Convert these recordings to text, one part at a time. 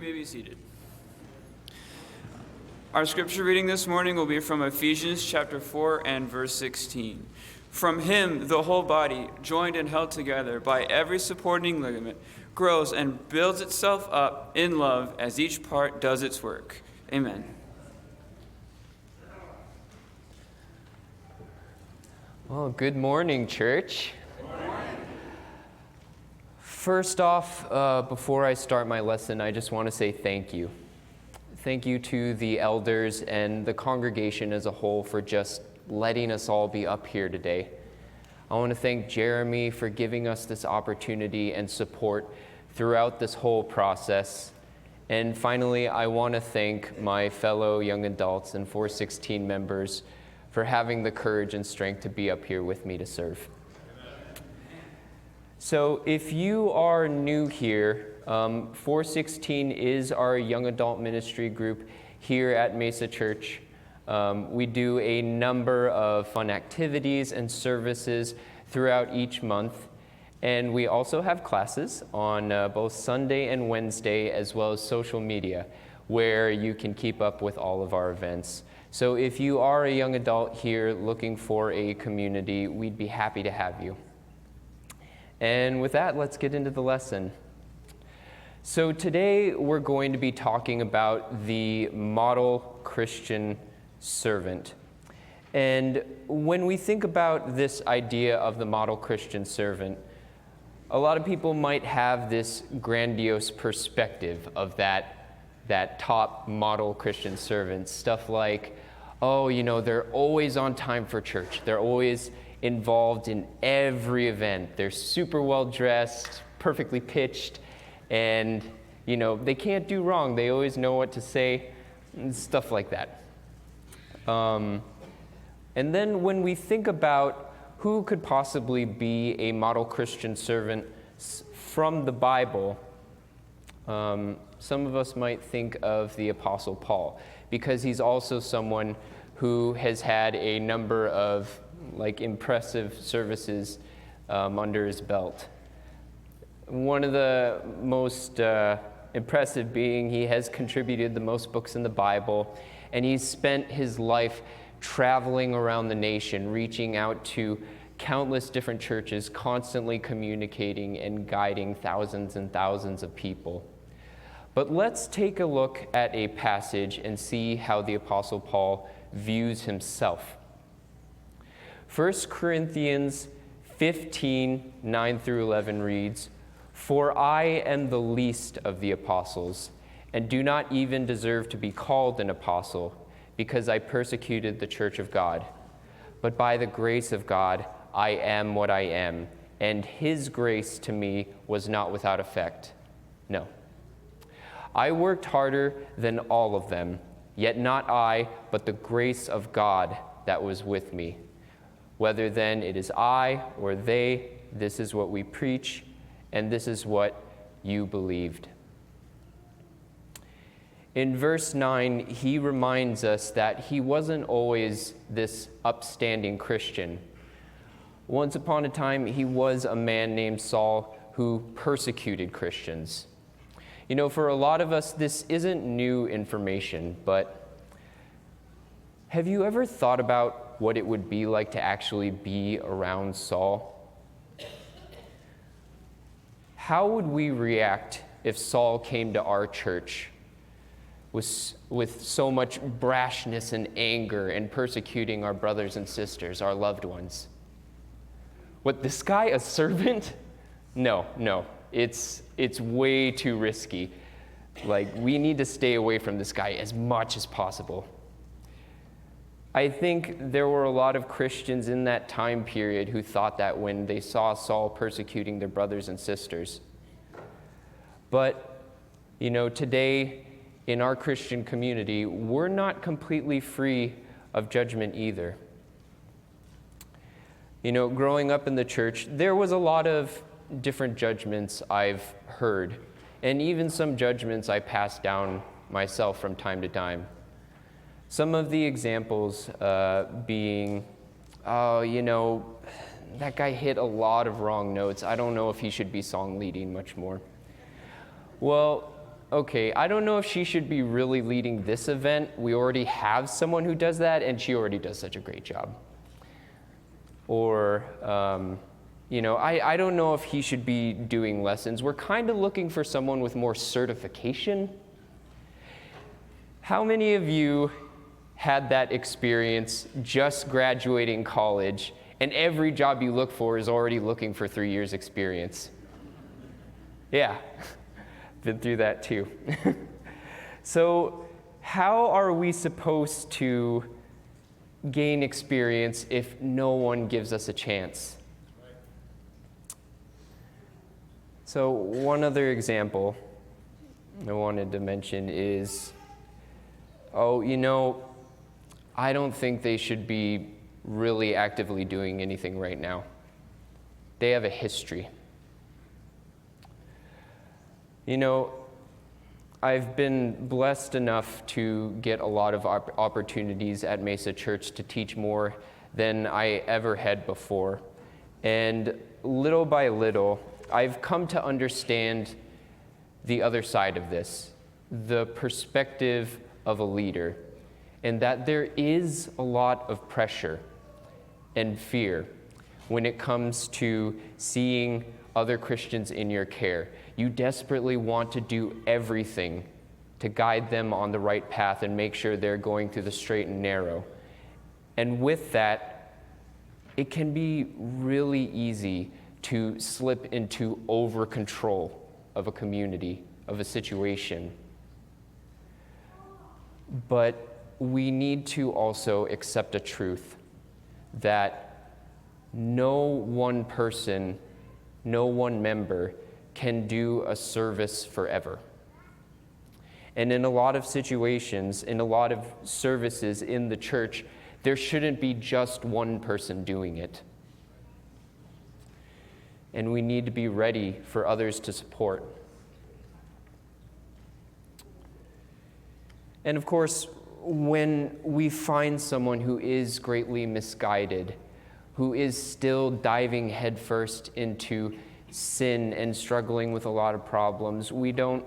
may be seated. Our scripture reading this morning will be from Ephesians chapter 4 and verse 16. From him, the whole body, joined and held together by every supporting ligament, grows and builds itself up in love as each part does its work. Amen. Well, good morning, church. Good morning. First off, before I start my lesson, I just want to say thank you. Thank you to the elders and the congregation as a whole for just letting us all be up here today. I want to thank Jeremy for giving us this opportunity and support throughout this whole process. And finally, I want to thank my fellow young adults and 416 members for having the courage and strength to be up here with me to serve. So if you are new here, 416 is our young adult ministry group here at Mesa Church. We do a number of fun activities and services throughout each month. And we also have classes on both Sunday and Wednesday, as well as social media, where you can keep up with all of our events. So if you are a young adult here looking for a community, we'd be happy to have you. And with that, let's get into the lesson. So today we're going to be talking about the model Christian servant. And when we think about this idea of the model Christian servant, a lot of people might have this grandiose perspective of that top model Christian servant. Stuff like, oh, they're always on time for church. They're always involved in every event. They're super well dressed, perfectly pitched, and, they can't do wrong. They always know what to say, and stuff like that. And then when we think about who could possibly be a model Christian servant from the Bible, some of us might think of the Apostle Paul, because he's also someone who has had a number of impressive services under his belt. One of the most impressive being he has contributed the most books in the Bible, and he's spent his life traveling around the nation, reaching out to countless different churches, constantly communicating and guiding thousands and thousands of people. But let's take a look at a passage and see how the Apostle Paul views himself. 1 Corinthians 15, 9 through 11 reads, "For I am the least of the apostles, and do not even deserve to be called an apostle, because I persecuted the church of God. But by the grace of God, I am what I am, and his grace to me was not without effect. No. I worked harder than all of them, yet not I, but the grace of God that was with me. Whether then it is I or they, this is what we preach, and this is what you believed." In verse 9, he reminds us that he wasn't always this upstanding Christian. Once upon a time, he was a man named Saul who persecuted Christians. For a lot of us, this isn't new information, but have you ever thought about what it would be like to actually be around Saul? How would we react if Saul came to our church with so much brashness and anger and persecuting our brothers and sisters, our loved ones? What, this guy a servant? No, it's way too risky. We need to stay away from this guy as much as possible. I think there were a lot of Christians in that time period who thought that when they saw Saul persecuting their brothers and sisters. But, today in our Christian community, we're not completely free of judgment either. Growing up in the church, there was a lot of different judgments I've heard, and even some judgments I passed down myself from time to time. Some of the examples being, that guy hit a lot of wrong notes. I don't know if he should be song leading much more. Well, okay, I don't know if she should be really leading this event. We already have someone who does that, and she already does such a great job. Or, I don't know if he should be doing lessons. We're kind of looking for someone with more certification. How many of you had that experience just graduating college, and every job you look for is already looking for 3 years experience? Yeah, been through that too. So how are we supposed to gain experience if no one gives us a chance? So one other example I wanted to mention is, I don't think they should be really actively doing anything right now. They have a history. I've been blessed enough to get a lot of opportunities at Mesa Church to teach more than I ever had before. And little by little, I've come to understand the other side of this, the perspective of a leader, and that there is a lot of pressure and fear when it comes to seeing other Christians in your care. You desperately want to do everything to guide them on the right path and make sure they're going through the straight and narrow. And with that, it can be really easy to slip into over control of a community, of a situation. But we need to also accept a truth that no one person, no one member can do a service forever. And in a lot of situations, in a lot of services in the church, there shouldn't be just one person doing it. And we need to be ready for others to support. And of course, when we find someone who is greatly misguided, who is still diving headfirst into sin and struggling with a lot of problems, we don't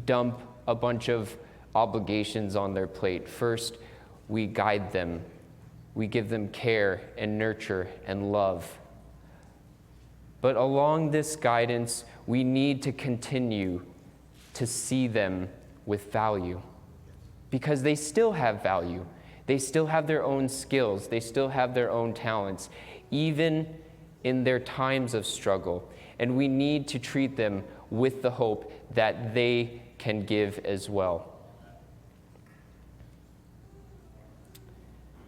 dump a bunch of obligations on their plate. First, we guide them. We give them care and nurture and love. But along this guidance, we need to continue to see them with value, because they still have value. They still have their own skills. They still have their own talents, even in their times of struggle. And we need to treat them with the hope that they can give as well.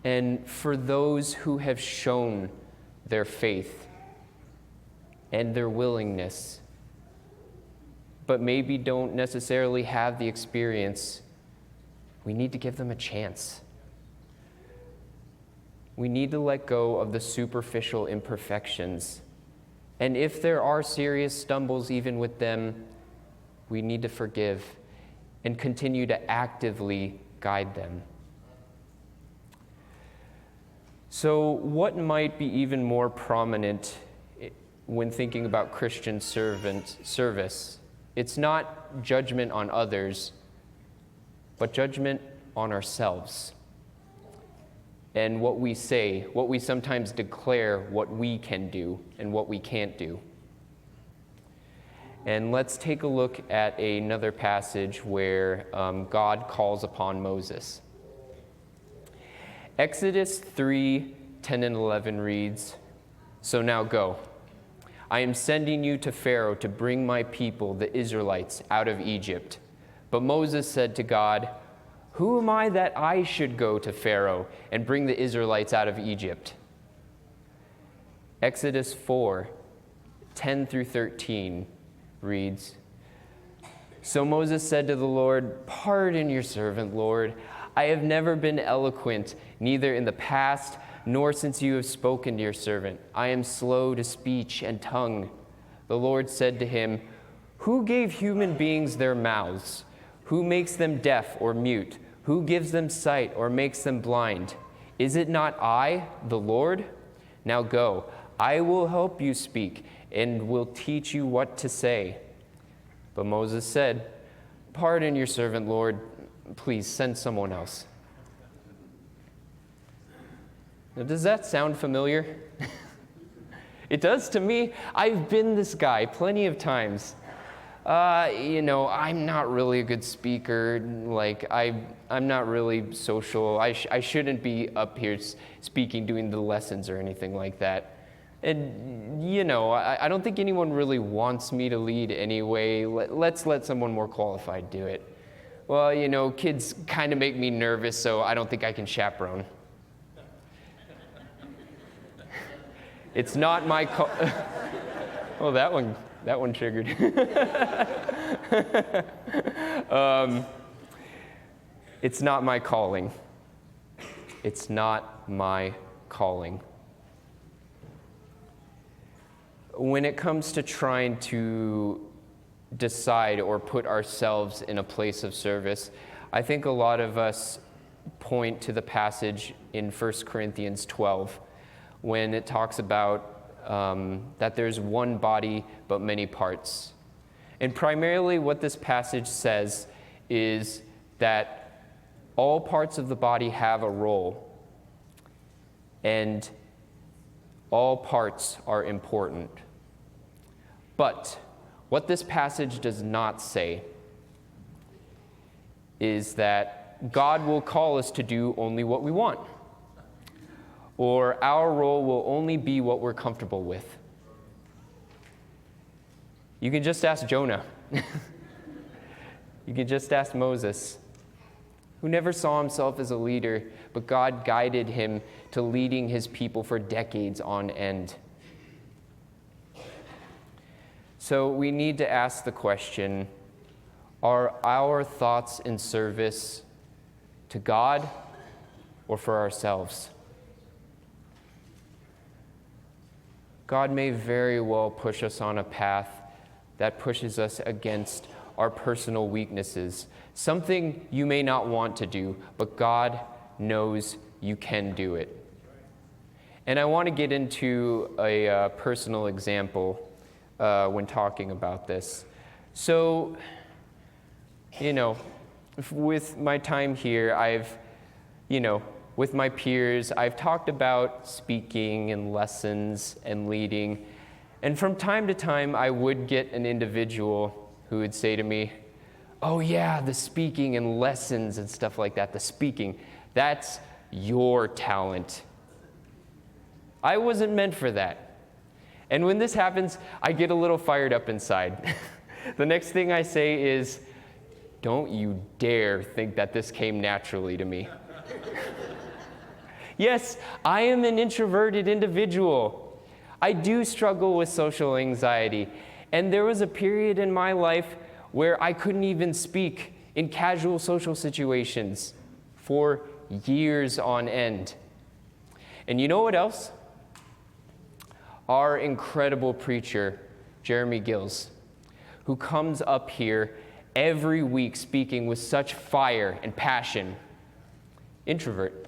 And for those who have shown their faith and their willingness, but maybe don't necessarily have the experience, we need to give them a chance. We need to let go of the superficial imperfections. And if there are serious stumbles even with them, we need to forgive and continue to actively guide them. So what might be even more prominent when thinking about Christian service? It's not judgment on others, but judgment on ourselves. And what we say, what we sometimes declare what we can do and what we can't do. And let's take a look at another passage where God calls upon Moses. Exodus 3:10 and 11 reads, "So now go. I am sending you to Pharaoh to bring my people, the Israelites, out of Egypt." But Moses said to God, "Who am I that I should go to Pharaoh and bring the Israelites out of Egypt?" Exodus 4:10 through 13 reads, "So Moses said to the Lord, 'Pardon your servant, Lord. I have never been eloquent, neither in the past nor since you have spoken to your servant. I am slow to speech and tongue.' The Lord said to him, 'Who gave human beings their mouths? Who makes them deaf or mute? Who gives them sight or makes them blind? Is it not I, the Lord? Now go, I will help you speak and will teach you what to say.' But Moses said, Pardon your servant, Lord. Please send someone else. Now, does that sound familiar? It does to me. I've been this guy plenty of times. I'm not really a good speaker. Like, I'm not really social. I shouldn't be up here speaking, doing the lessons or anything like that. And, I don't think anyone really wants me to lead anyway. Let's let someone more qualified do it. Well, kids kind of make me nervous, so I don't think I can chaperone. It's not my call. Oh, that one triggered. It's not my calling. It's not my calling. When it comes to trying to decide or put ourselves in a place of service, I think a lot of us point to the passage in 1 Corinthians 12 when it talks about that there's one body but many parts. And primarily what this passage says is that all parts of the body have a role, and all parts are important. But what this passage does not say is that God will call us to do only what we want, or our role will only be what we're comfortable with. You can just ask Jonah. You can just ask Moses, who never saw himself as a leader, but God guided him to leading his people for decades on end. So we need to ask the question, are our thoughts in service to God or for ourselves? God may very well push us on a path that pushes us against our personal weaknesses, something you may not want to do, but God knows you can do it. And I want to get into a personal example when talking about this. So, with my time here, with my peers, I've talked about speaking and lessons and leading. And from time to time, I would get an individual who would say to me, "Oh yeah, the speaking and lessons and stuff like that, the speaking, that's your talent. I wasn't meant for that." And when this happens, I get a little fired up inside. The next thing I say is, "Don't you dare think that this came naturally to me." Yes, I am an introverted individual. I do struggle with social anxiety. And there was a period in my life where I couldn't even speak in casual social situations for years on end. And you know what else? Our incredible preacher, Jeremy Gills, who comes up here every week speaking with such fire and passion, introvert.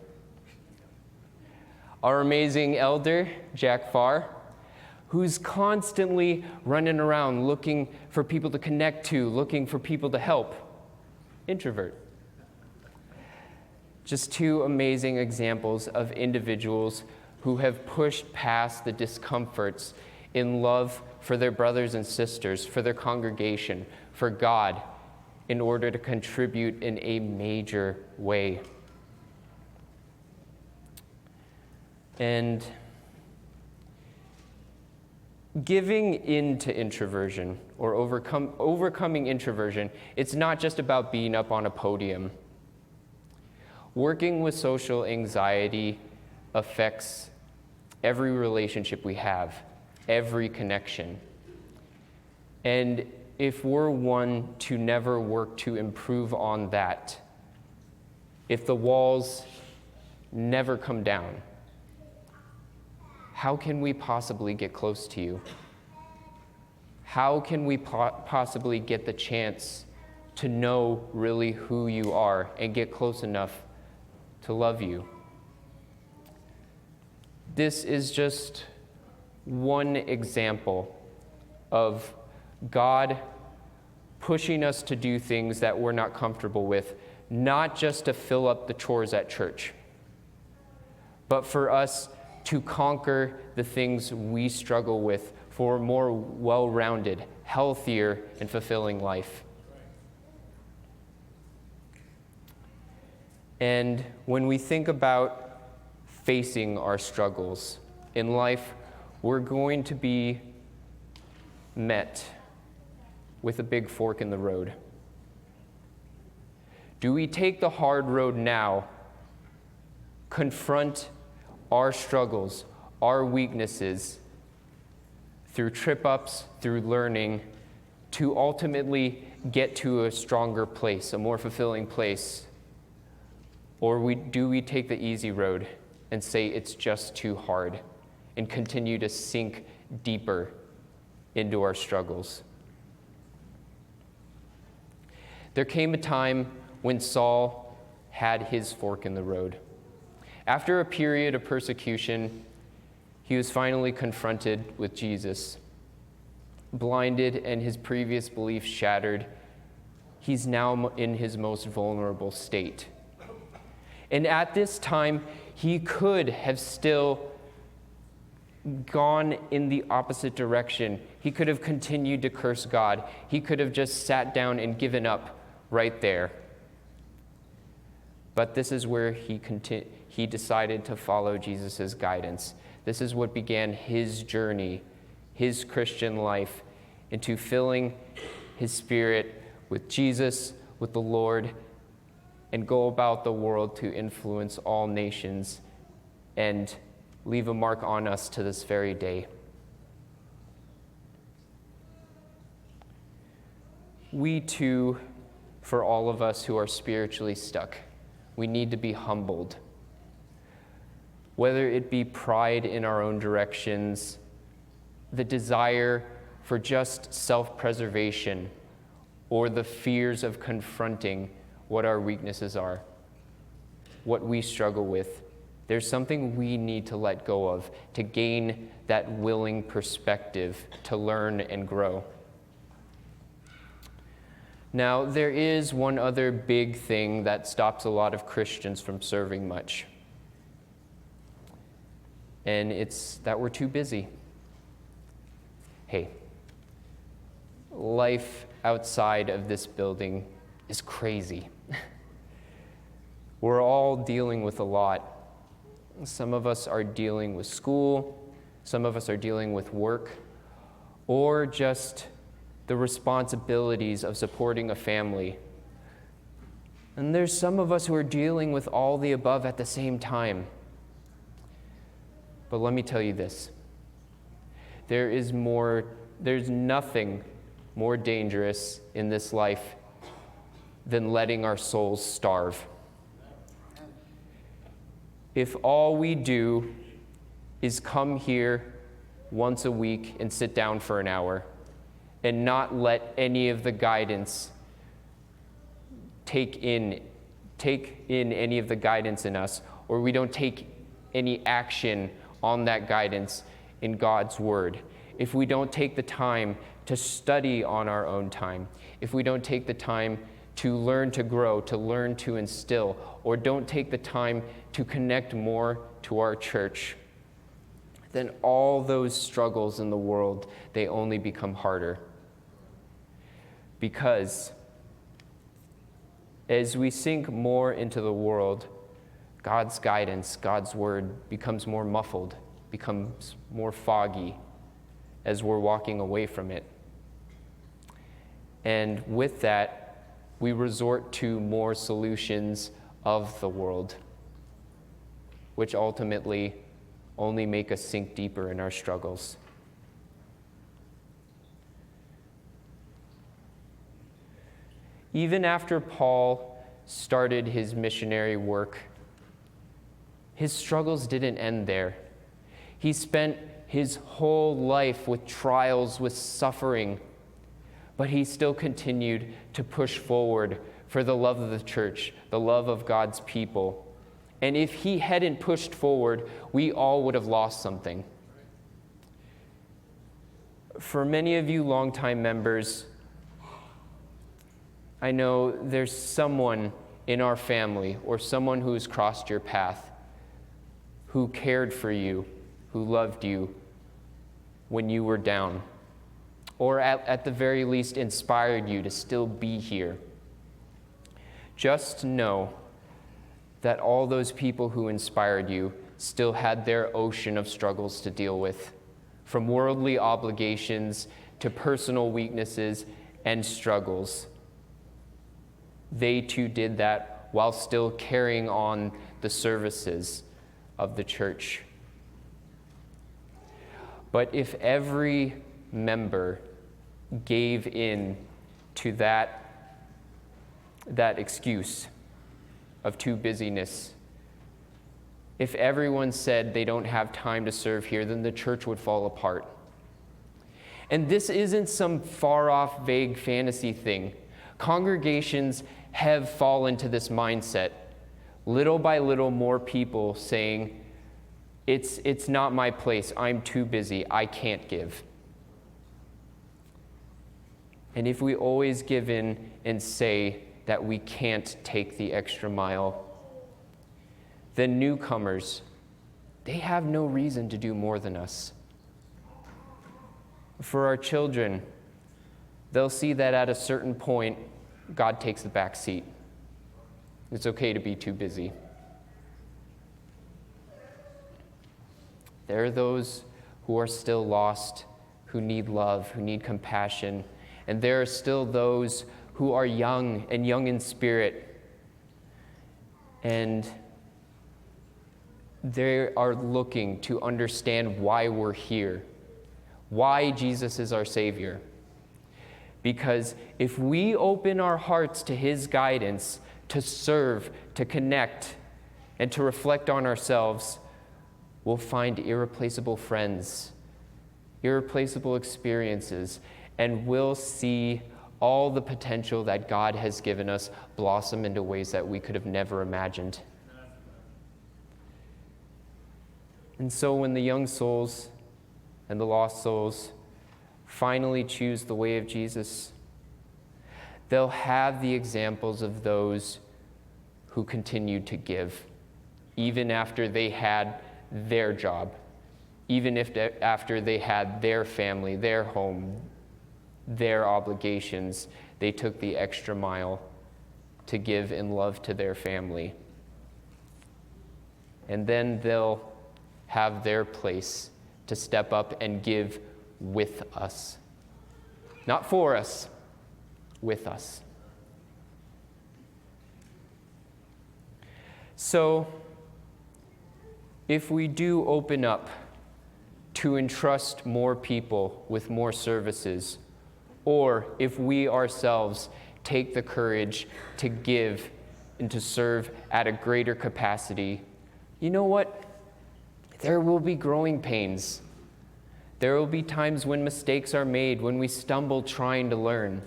Our amazing elder, Jack Farr, who's constantly running around looking for people to connect to, looking for people to help, introvert. Just two amazing examples of individuals who have pushed past the discomforts in love for their brothers and sisters, for their congregation, for God, in order to contribute in a major way. And giving in to introversion or overcoming introversion, it's not just about being up on a podium. Working with social anxiety affects every relationship we have, every connection. And if we're one to never work to improve on that, if the walls never come down, how can we possibly get close to you? How can we possibly get the chance to know really who you are and get close enough to love you? This is just one example of God pushing us to do things that we're not comfortable with, not just to fill up the chores at church, but for us to conquer the things we struggle with for a more well-rounded, healthier, and fulfilling life. And when we think about facing our struggles in life, we're going to be met with a big fork in the road. Do we take the hard road now, confront our struggles, our weaknesses, through trip-ups, through learning, to ultimately get to a stronger place, a more fulfilling place? Or do we take the easy road and say it's just too hard and continue to sink deeper into our struggles? There came a time when Saul had his fork in the road. After a period of persecution, he was finally confronted with Jesus. Blinded and his previous beliefs shattered, he's now in his most vulnerable state. And at this time, he could have still gone in the opposite direction. He could have continued to curse God. He could have just sat down and given up right there. But this is where he decided to follow Jesus' guidance. This is what began his journey, his Christian life, into filling his spirit with Jesus, with the Lord, and go about the world to influence all nations and leave a mark on us to this very day. We too, for all of us who are spiritually stuck, we need to be humbled. Whether it be pride in our own directions, the desire for just self-preservation, or the fears of confronting what our weaknesses are, what we struggle with. There's something we need to let go of to gain that willing perspective to learn and grow. Now, there is one other big thing that stops a lot of Christians from serving much. And it's that we're too busy. Hey, life outside of this building is crazy. We're all dealing with a lot. Some of us are dealing with school, some of us are dealing with work, or just the responsibilities of supporting a family. And there's some of us who are dealing with all the above at the same time. But let me tell you this. There's nothing more dangerous in this life than letting our souls starve. If all we do is come here once a week and sit down for an hour and not let any of the guidance take in any of the guidance in us, or we don't take any action on that guidance in God's word, if we don't take the time to study on our own time, if we don't take the time to learn to grow, to learn to instill, or don't take the time to connect more to our church, then all those struggles in the world, they only become harder. Because as we sink more into the world, God's guidance, God's word becomes more muffled, becomes more foggy as we're walking away from it. And with that, we resort to more solutions of the world, which ultimately only make us sink deeper in our struggles. Even after Paul started his missionary work, his struggles didn't end there. He spent his whole life with trials, with suffering, but he still continued to push forward for the love of the church, the love of God's people. And if he hadn't pushed forward, we all would have lost something. For many of you longtime members, I know there's someone in our family or someone who's crossed your path who cared for you, who loved you when you were down, or at the very least inspired you to still be here. Just know that all those people who inspired you still had their ocean of struggles to deal with, from worldly obligations to personal weaknesses and struggles. They too did that while still carrying on the services of the church. But if every member gave in to that excuse of too busyness, if everyone said they don't have time to serve here, then the church would fall apart. And this isn't some far-off, vague fantasy thing. Congregations have fallen to this mindset. Little by little, more people saying, it's not my place, I'm too busy, I can't give. And if we always give in and say that we can't take the extra mile, then newcomers, they have no reason to do more than us. For our children, they'll see that at a certain point, God takes the back seat. It's okay to be too busy. There are those who are still lost, who need love, who need compassion. And there are still those who are young and young in spirit. And they are looking to understand why we're here, why Jesus is our Savior. Because if we open our hearts to His guidance, to serve, to connect, and to reflect on ourselves, we'll find irreplaceable friends, irreplaceable experiences, and we'll see all the potential that God has given us blossom into ways that we could have never imagined. And so when the young souls and the lost souls finally choose the way of Jesus, they'll have the examples of those who continued to give, even after they had their job, even after they had their family, their home, their obligations, they took the extra mile to give in love to their family. And then they'll have their place to step up and give with us. Not for us, with us. So, if we do open up to entrust more people with more services, or if we ourselves take the courage to give and to serve at a greater capacity, you know what? There will be growing pains. There will be times when mistakes are made, when we stumble trying to learn.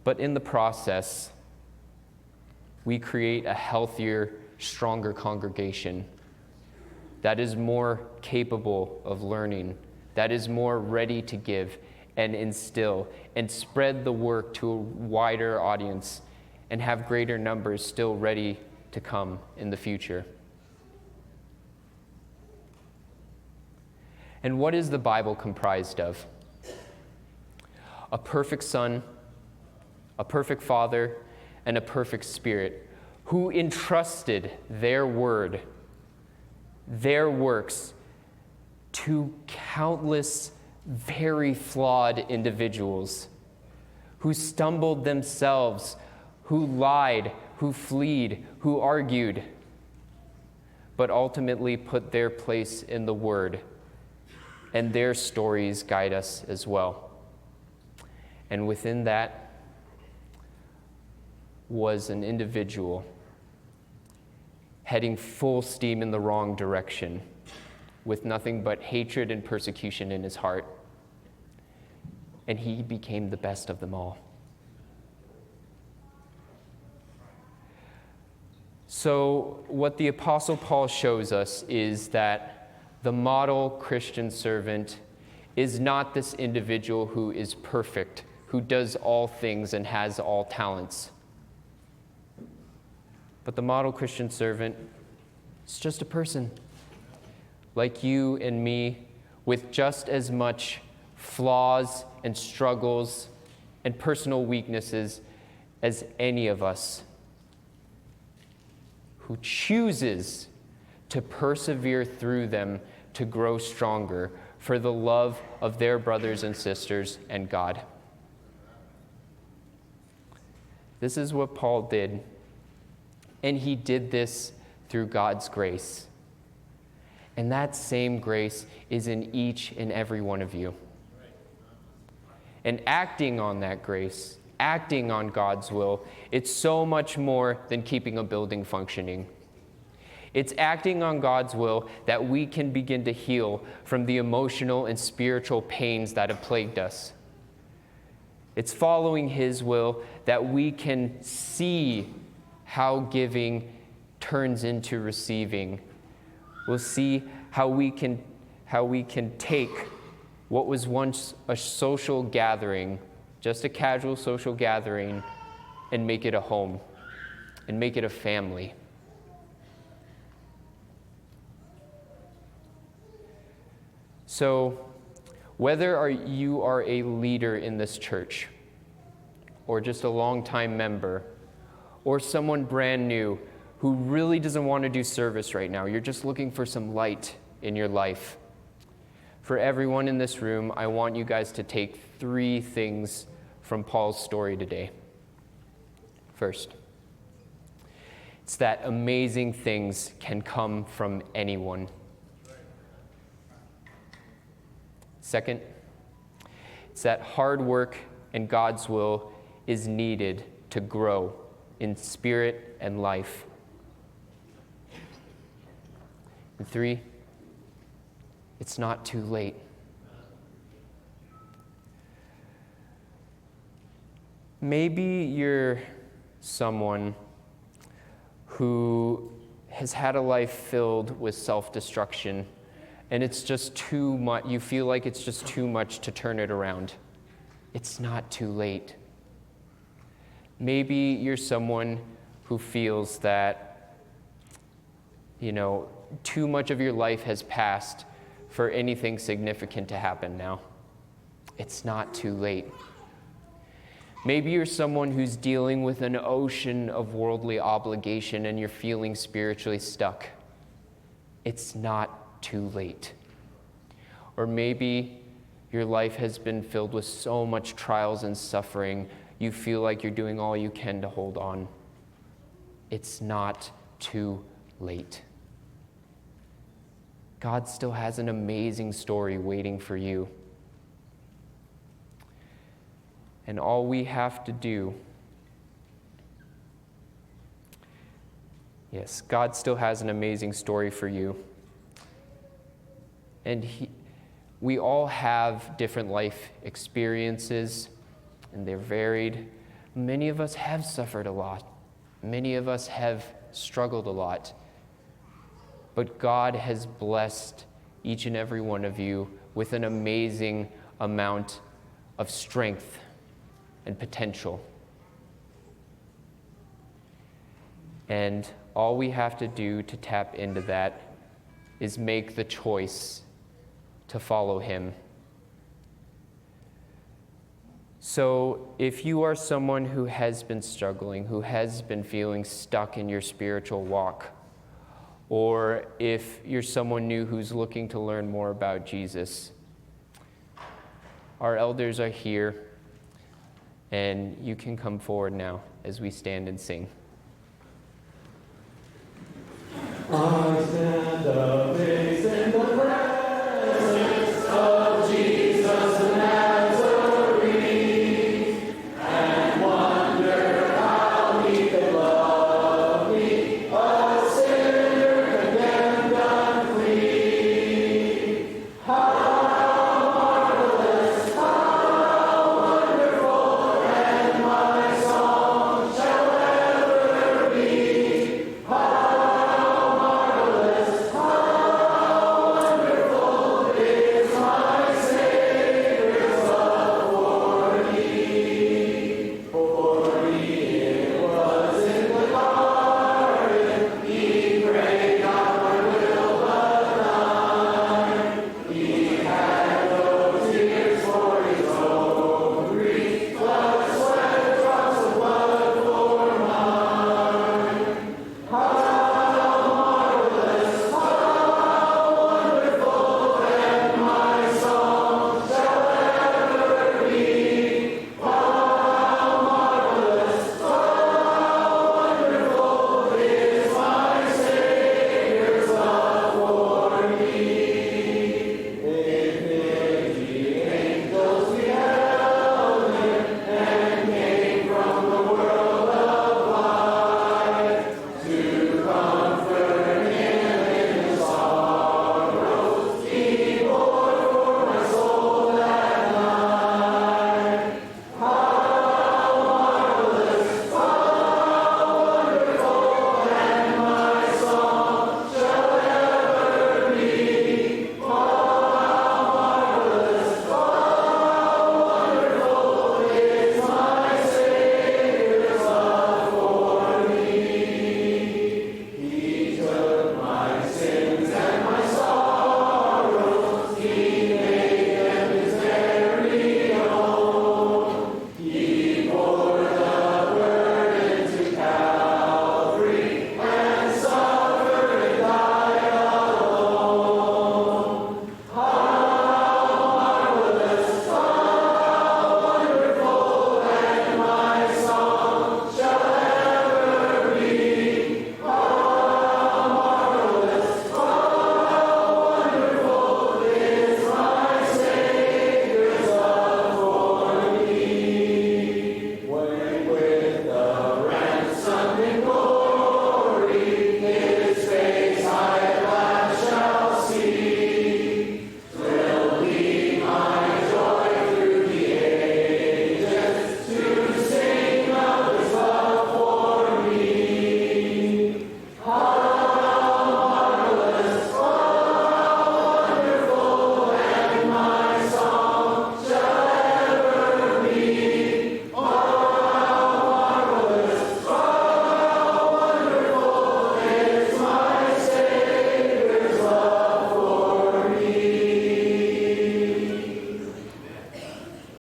But in the process, we create a healthier, stronger congregation that is more capable of learning, that is more ready to give and instill and spread the work to a wider audience and have greater numbers still ready to come in the future. And what is the Bible comprised of? A perfect Son, a perfect Father, and a perfect Spirit, who entrusted their word, their works, to countless very flawed individuals who stumbled themselves, who lied, who fled, who argued, but ultimately put their place in the Word, and their stories guide us as well. And within that was an individual heading full steam in the wrong direction, with nothing but hatred and persecution in his heart. And he became the best of them all. So what the Apostle Paul shows us is that the model Christian servant is not this individual who is perfect, who does all things and has all talents. But the model Christian servant is just a person like you and me, with just as much flaws and struggles and personal weaknesses as any of us, who chooses to persevere through them to grow stronger for the love of their brothers and sisters and God. This is what Paul did, and he did this through God's grace. And that same grace is in each and every one of you. And acting on that grace, acting on God's will, it's so much more than keeping a building functioning. It's acting on God's will that we can begin to heal from the emotional and spiritual pains that have plagued us. It's following His will that we can see how giving turns into receiving. We'll see how we can take what was once a social gathering, just a casual social gathering, and make it a home, and make it a family. So, whether you are a leader in this church, or just a longtime member, or someone brand new who really doesn't want to do service right now, you're just looking for some light in your life. For everyone in this room, I want you guys to take 3 things from Paul's story today. First, it's that amazing things can come from anyone. Second, it's that hard work and God's will is needed to grow in spirit and life. And 3, it's not too late. Maybe you're someone who has had a life filled with self-destruction, and it's just too much. You feel like it's just too much to turn it around. It's not too late. Maybe you're someone who feels that, too much of your life has passed for anything significant to happen now. It's not too late. Maybe you're someone who's dealing with an ocean of worldly obligation and you're feeling spiritually stuck. It's not too late. Or maybe your life has been filled with so much trials and suffering, you feel like you're doing all you can to hold on. It's not too late. God still has an amazing story waiting for you. And all we have to do, yes, God still has an amazing story for you. And we all have different life experiences, and they're varied. Many of us have suffered a lot. Many of us have struggled a lot. But God has blessed each and every one of you with an amazing amount of strength and potential. And all we have to do to tap into that is make the choice to follow Him. So if you are someone who has been struggling, who has been feeling stuck in your spiritual walk, or if you're someone new who's looking to learn more about Jesus, our elders are here, and you can come forward now as we stand and sing.